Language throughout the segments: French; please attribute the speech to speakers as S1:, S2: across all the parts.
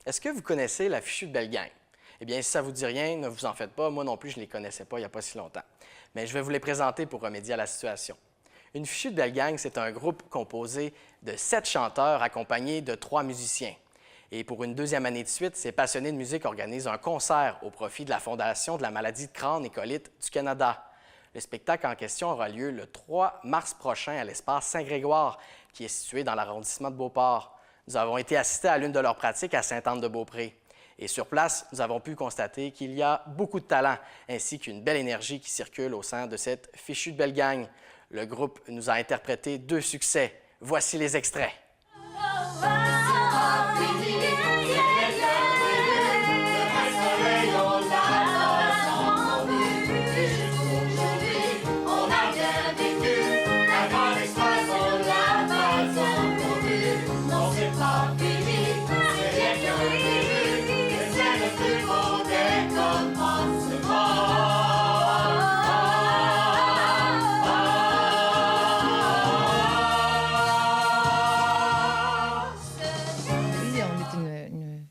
S1: Est-ce que vous connaissez la Fichue de Belle Gang? Eh bien, si ça ne vous dit rien, ne vous en faites pas. Moi non plus, je ne les connaissais pas il n'y a pas si longtemps. Mais je vais vous les présenter pour remédier à la situation. Une Fichue de Belle Gang, c'est un groupe composé de 7 chanteurs accompagnés de 3 musiciens. Et pour une deuxième année de suite, ces passionnés de musique organisent un concert au profit de la Fondation de la maladie de crâne et colite du Canada. Le spectacle en question aura lieu le 3 mars prochain à l'espace Saint-Grégoire, qui est situé dans l'arrondissement de Beauport. Nous avons été assistés à l'une de leurs pratiques à Sainte-Anne-de-Beaupré. Et sur place, nous avons pu constater qu'il y a beaucoup de talent, ainsi qu'une belle énergie qui circule au sein de cette Fichue de Belle Gang. Le groupe nous a interprété 2 succès. Voici les extraits.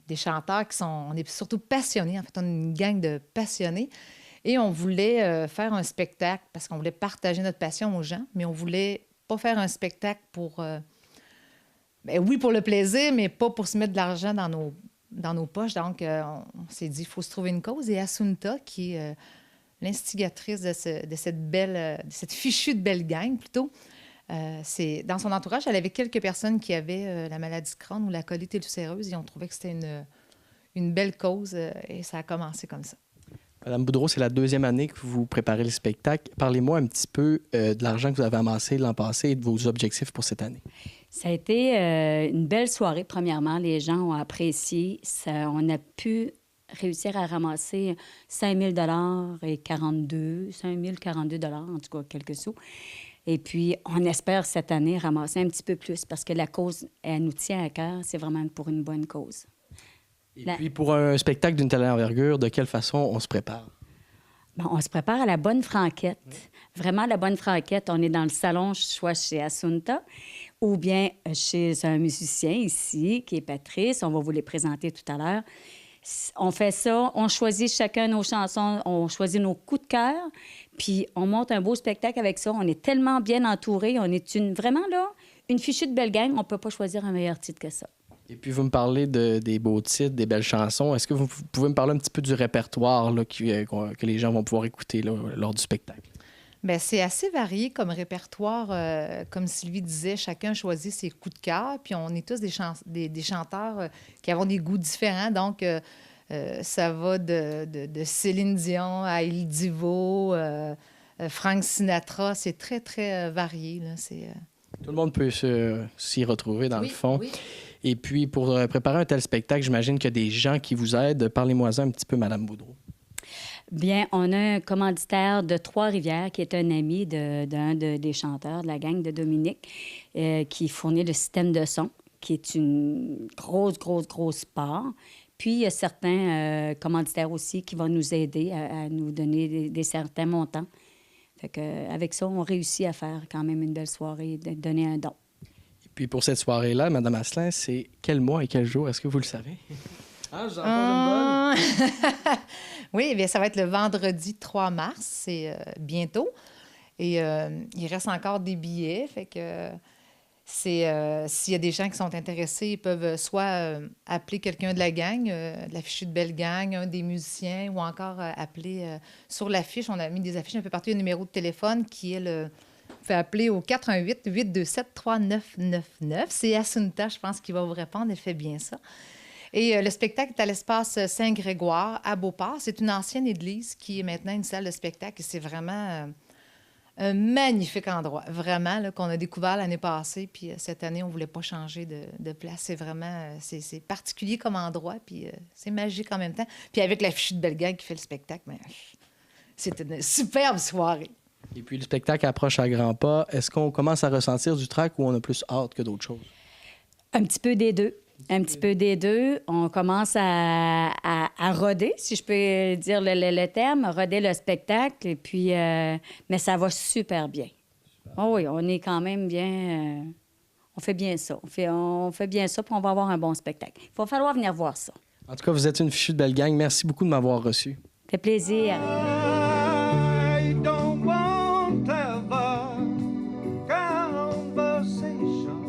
S2: Des chanteurs on est surtout passionnés. En fait, on est une gang de passionnés. Et on voulait faire un spectacle parce qu'on voulait partager notre passion aux gens, mais on voulait pas faire un spectacle pour... oui, pour le plaisir, mais pas pour se mettre de l'argent dans nos poches. Donc, on s'est dit, il faut se trouver une cause. Et Assunta, qui est l'instigatrice de cette fichue de Belle Gang, plutôt, dans son entourage, elle avait quelques personnes qui avaient la maladie de Crohn ou la colite ulcéreuse et on trouvait que c'était une belle cause et ça a commencé comme ça.
S1: Madame Boudreau, c'est la 2e année que vous préparez le spectacle. Parlez-moi un petit peu de l'argent que vous avez amassé l'an passé et de vos objectifs pour cette année.
S3: Ça a été une belle soirée, premièrement. Les gens ont apprécié. On a pu réussir à ramasser 5 000 et 42 en tout cas, quelques sous. Et puis, on espère cette année ramasser un petit peu plus parce que la cause, elle nous tient à cœur. C'est vraiment pour une bonne cause.
S1: Et puis, pour un spectacle d'une telle envergure, de quelle façon on se prépare?
S3: Bon, on se prépare à la bonne franquette. Vraiment, la bonne franquette. On est dans le salon, soit chez Assunta ou bien chez un musicien ici, qui est Patrice. On va vous les présenter tout à l'heure. On fait ça, on choisit chacun nos chansons, on choisit nos coups de cœur, puis on monte un beau spectacle avec ça. On est tellement bien entourés. On est vraiment, là, une fichue de Belle Gang. On ne peut pas choisir un meilleur titre que ça.
S1: Et puis, vous me parlez des beaux titres, des belles chansons. Est-ce que vous pouvez me parler un petit peu du répertoire là, que les gens vont pouvoir écouter là, lors du spectacle?
S2: Bien, c'est assez varié comme répertoire. Comme Sylvie disait, chacun choisit ses coups de cœur. Puis on est tous des chanteurs qui avons des goûts différents. Donc, ça va de Céline Dion à Il Divo, Frank Sinatra. C'est très, très varié. Là.
S1: Tout le monde peut s'y retrouver dans le fond.
S2: Oui.
S1: Et puis, pour préparer un tel spectacle, j'imagine qu'il y a des gens qui vous aident. Parlez-moi-en un petit peu, Madame Boudreau.
S3: Bien, on a un commanditaire de Trois-Rivières qui est un ami d'un des chanteurs de la gang de Dominique qui fournit le système de son, qui est une grosse part. Puis, il y a certains commanditaires aussi qui vont nous aider à nous donner des certains montants. Fait qu'avec ça, on réussit à faire quand même une belle soirée, de donner un don.
S1: Et puis, pour cette soirée-là, Madame Asselin, c'est quel mois et quel jour? Est-ce que vous le savez?
S2: Ah, j'en parle une bonne. Oui, bien, ça va être le vendredi 3 mars, c'est bientôt. Et il reste encore des billets, fait que s'il y a des gens qui sont intéressés, ils peuvent soit appeler quelqu'un de la gang, de la Fichue de Belle Gang, un des musiciens, ou encore appeler sur l'affiche. On a mis des affiches un peu partout, un numéro de téléphone qui est Vous pouvez appeler au 418-827-3999. C'est Assunta, je pense, qui va vous répondre. Elle fait bien ça. Et le spectacle est à l'espace Saint-Grégoire, à Beauport. C'est une ancienne église qui est maintenant une salle de spectacle. Et c'est vraiment un magnifique endroit, vraiment, là, qu'on a découvert l'année passée. Puis cette année, on ne voulait pas changer de place. C'est vraiment c'est particulier comme endroit, puis c'est magique en même temps. Puis avec la Fichue de Belle Gang qui fait le spectacle, mais c'est une superbe soirée.
S1: Et puis le spectacle approche à grands pas. Est-ce qu'on commence à ressentir du trac ou on a plus hâte que d'autres choses?
S3: Un petit peu des deux. Un petit peu des deux. On commence à roder, si je peux dire le terme, roder le spectacle. Et puis, mais ça va super bien. Oh oui, on est quand même bien... On fait bien ça. On fait bien ça, puis on va avoir un bon spectacle. Il va falloir venir voir ça.
S1: En tout cas, vous êtes une fichue de belle gang. Merci beaucoup de m'avoir reçu.
S3: Ça fait plaisir.
S4: I don't want clever conversation.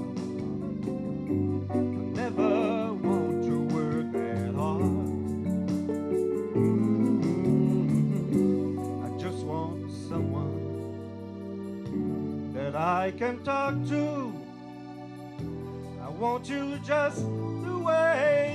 S4: I never want to work that hard. I just want someone that I can talk to. I want you just the way